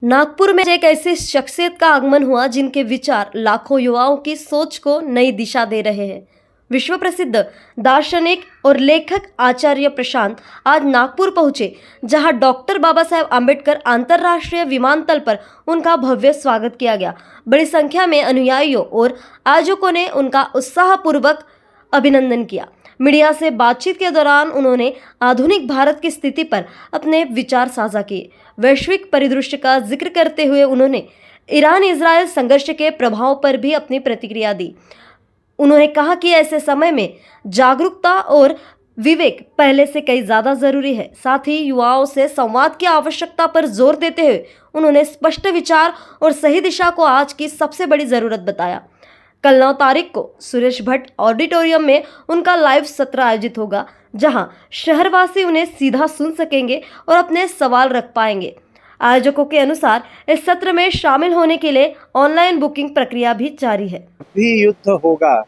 नागपुर में एक ऐसी शख्सियत का आगमन हुआ जिनके विचार लाखों युवाओं की सोच को नई दिशा दे रहे हैं। विश्व प्रसिद्ध दार्शनिक और लेखक आचार्य प्रशांत आज नागपुर पहुंचे, जहां डॉक्टर बाबा साहेब आम्बेडकर अंतर्राष्ट्रीय विमानतल पर उनका भव्य स्वागत किया गया। बड़ी संख्या में अनुयायियों और आयोजकों ने उनका उत्साहपूर्वक अभिनंदन किया। मीडिया से बातचीत के दौरान उन्होंने आधुनिक भारत की स्थिति पर अपने विचार साझा किए। वैश्विक परिदृश्य का जिक्र करते हुए उन्होंने ईरान इजराइल संघर्ष के प्रभाव पर भी अपनी प्रतिक्रिया दी। उन्होंने कहा कि ऐसे समय में जागरूकता और विवेक पहले से कई ज्यादा जरूरी है। साथ ही युवाओं से संवाद की आवश्यकता पर जोर देते हुए उन्होंने स्पष्ट विचार और सही दिशा को आज की सबसे बड़ी जरूरत बताया। कल 9 तारीख को सुरेश भट्ट ऑडिटोरियम में उनका लाइव सत्र आयोजित होगा, जहां शहरवासी उन्हें सीधा सुन सकेंगे और अपने सवाल रख पाएंगे। आयोजकों के अनुसार इस सत्र में शामिल होने के लिए ऑनलाइन बुकिंग प्रक्रिया भी जारी है। भी युद्ध होगा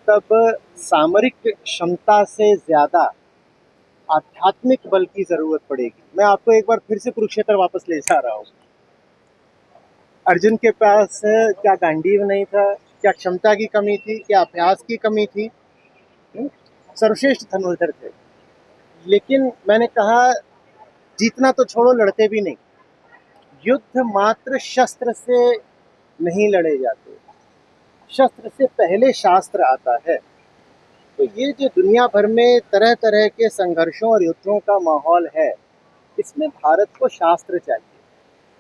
तब सामरिक क्षमता से ज्यादा आध्यात्मिक बल की जरूरत पड़ेगी। मैं आपको एक बार फिर से कुरुक्षेत्र वापस ले जा रहा हूँ। अर्जुन के पास क्या गांडीव नहीं था? क्या क्षमता की कमी थी? क्या अभ्यास की कमी थी? सर्वश्रेष्ठ धनुर्धर थे, लेकिन मैंने कहा जीतना तो छोड़ो, लड़ते भी नहीं। युद्ध मात्र शस्त्र से नहीं लड़े जाते, शस्त्र से पहले शास्त्र आता है। तो ये जो दुनिया भर में तरह तरह के संघर्षों और युद्धों का माहौल है, इसमें भारत को शास्त्र चाहिए।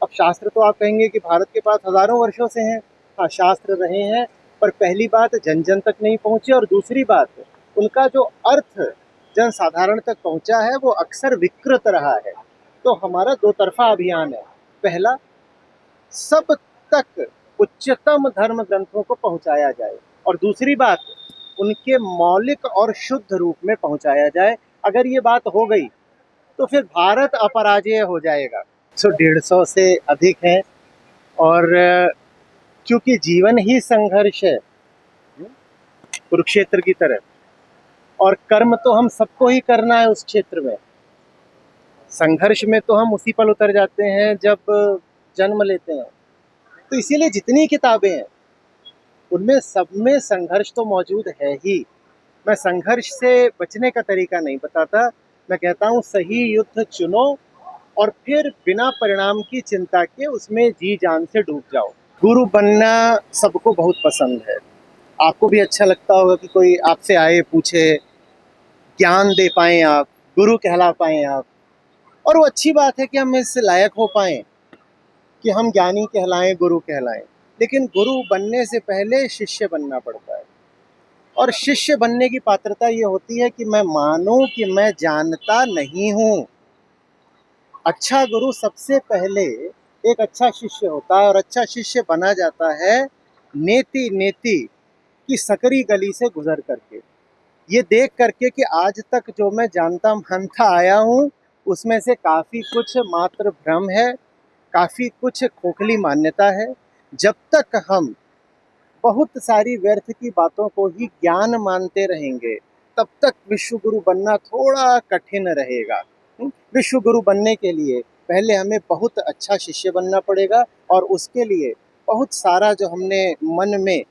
अब शास्त्र तो आप कहेंगे कि भारत के पास हजारों वर्षों से हैं। हाँ, शास्त्र रहे हैं, पर पहली बात जन जन तक नहीं पहुँचे, और दूसरी बात उनका जो अर्थ जन साधारण तक पहुँचा है वो अक्सर विकृत रहा है। तो हमारा दो तरफा अभियान है। पहला, सब तक उच्चतम धर्म ग्रंथों को पहुँचाया जाए, और दूसरी बात उनके मौलिक और शुद्ध रूप में पहुँचाया जाए। अगर ये बात हो गई तो फिर भारत अपराजेय हो जाएगा। 150 से अधिक हैं, और क्योंकि जीवन ही संघर्ष है कुरुक्षेत्र की तरह, और कर्म तो हम सबको ही करना है उस क्षेत्र में। संघर्ष में तो हम उसी पल उतर जाते हैं जब जन्म लेते हैं। तो इसीलिए जितनी किताबें हैं उनमें सब में संघर्ष तो मौजूद है ही। मैं संघर्ष से बचने का तरीका नहीं बताता, मैं कहता हूँ सही युद्ध चुनो और फिर बिना परिणाम की चिंता के उसमें जी जान से डूब जाओ। गुरु बनना सबको बहुत पसंद है। आपको भी अच्छा लगता होगा कि कोई आपसे आए, पूछे, ज्ञान दे पाएं आप, गुरु कहला पाएं आप। और वो अच्छी बात है कि हम इससे लायक हो पाएं कि हम ज्ञानी कहलाएं, गुरु कहलाएं। लेकिन गुरु बनने से पहले शिष्य बनना पड़ता है, और शिष्य बनने की पात्रता ये होती है कि मैं मानूं कि मैं जानता नहीं हूँ। अच्छा गुरु सबसे पहले एक अच्छा शिष्य होता है, और अच्छा शिष्य बना जाता है नेति नेति की सकरी गली से गुजर करके, ये देख करके कि आज तक जो मैं जानता मानता आया हूँ उसमें से काफ़ी कुछ मात्र भ्रम है, काफ़ी कुछ खोखली मान्यता है। जब तक हम बहुत सारी व्यर्थ की बातों को ही ज्ञान मानते रहेंगे, तब तक विश्व गुरु बनना थोड़ा कठिन रहेगा। विश्व गुरु बनने के लिए पहले हमें बहुत अच्छा शिष्य बनना पड़ेगा, और उसके लिए बहुत सारा जो हमने मन में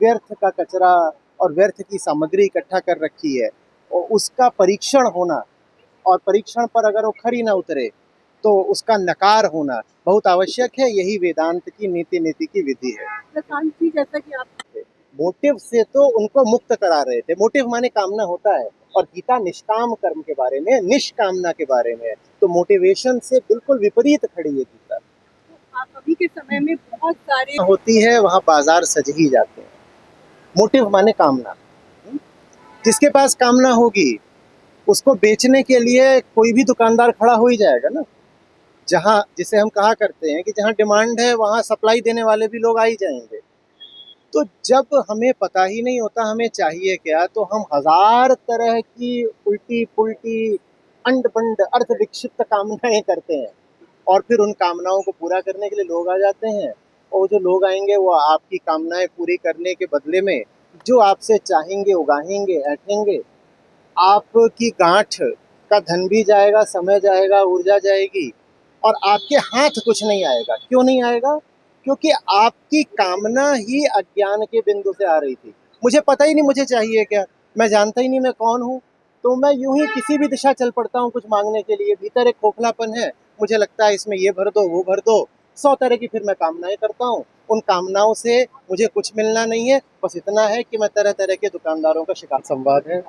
व्यर्थ का कचरा और व्यर्थ की सामग्री इकट्ठा कर रखी है, और उसका परीक्षण होना, और परीक्षण पर अगर वो खरी ना उतरे तो उसका नकार होना बहुत आवश्यक है। यही वेदांत की नीति नीति की विधि है। प्रशांत जी, जैसा कि आप मोटिव से तो उनको मुक्त करा रहे थे। मोटिव माने कामना होता है, और गीता निष्काम कर्म के बारे में, निष्कामना के बारे में है। तो मोटिवेशन से बिल्कुल विपरीत खड़ी है गीता। आप अभी के समय में बहुत सारे होती है वहाँ बाजार सज ही जाते हैं। मोटिव माने कामना। जिसके पास कामना होगी उसको बेचने के लिए कोई भी दुकानदार खड़ा हो ही जाएगा ना। जहाँ, जिसे हम कहा करते हैं कि जहाँ डिमांड है वहाँ सप्लाई देने वाले भी लोग आ ही जाएंगे। तो जब हमें पता ही नहीं होता हमें चाहिए क्या, तो हम हजार तरह की उल्टी पुल्टी अंड बंड अर्थ विक्षिप्त कामनाएं करते हैं, और फिर उन कामनाओं को पूरा करने के लिए लोग आ जाते हैं। और जो लोग आएंगे वो आपकी कामनाएं पूरी करने के बदले में जो आपसे चाहेंगे, उगाहेंगे, ऐंठेंगे। आपकी गांठ का धन भी जाएगा, समय जाएगा, ऊर्जा जाएगी, और आपके हाथ कुछ नहीं आएगा। क्यों नहीं आएगा? क्योंकि आपकी कामना ही अज्ञान के बिंदु से आ रही थी। मुझे पता ही नहीं मुझे चाहिए क्या, मैं जानता ही नहीं मैं कौन हूँ, तो मैं यूं ही किसी भी दिशा चल पड़ता हूँ कुछ मांगने के लिए। भीतर एक खोखलापन है, मुझे लगता है इसमें ये भर दो वो भर दो, 100 तरह की फिर मैं कामनाएं करता हूँ। उन कामनाओं से मुझे कुछ मिलना नहीं है, बस इतना है कि मैं तरह तरह के दुकानदारों का शिकार। संवाद है।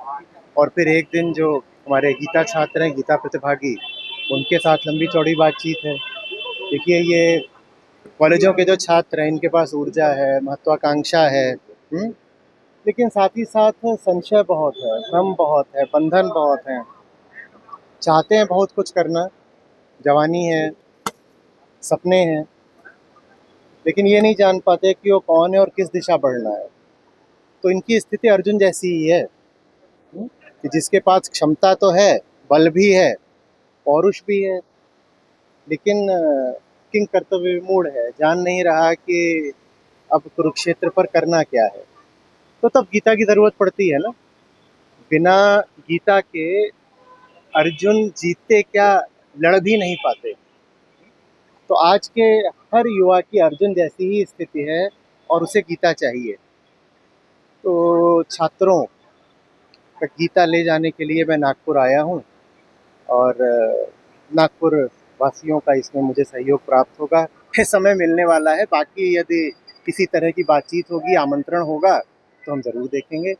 और फिर एक दिन जो हमारे गीता छात्र हैं, गीता प्रतिभागी, उनके साथ लंबी चौड़ी बातचीत है। देखिए, ये कॉलेजों के जो छात्र हैं, इनके पास ऊर्जा है, महत्वाकांक्षा है, लेकिन साथ ही साथ संशय बहुत है, भ्रम बहुत है, बंधन बहुत है। चाहते हैं बहुत कुछ करना, जवानी है, सपने हैं, लेकिन ये नहीं जान पाते कि वो कौन है और किस दिशा बढ़ना है। तो इनकी स्थिति अर्जुन जैसी ही है, कि जिसके पास क्षमता तो है, बल भी है, पौरुष भी है, लेकिन किंग कर्तव्य विमूढ़ है, जान नहीं रहा कि अब कुरुक्षेत्र पर करना क्या है। तो तब गीता की जरूरत पड़ती है ना। बिना गीता के अर्जुन जीतते क्या, लड़ भी नहीं पाते। तो आज के हर युवा की अर्जुन जैसी ही स्थिति है और उसे गीता चाहिए। तो छात्रों का गीता ले जाने के लिए मैं नागपुर आया हूँ, और नागपुर वासियों का इसमें मुझे सहयोग प्राप्त होगा। ये समय मिलने वाला है, बाकी यदि किसी तरह की बातचीत होगी, आमंत्रण होगा, तो हम ज़रूर देखेंगे।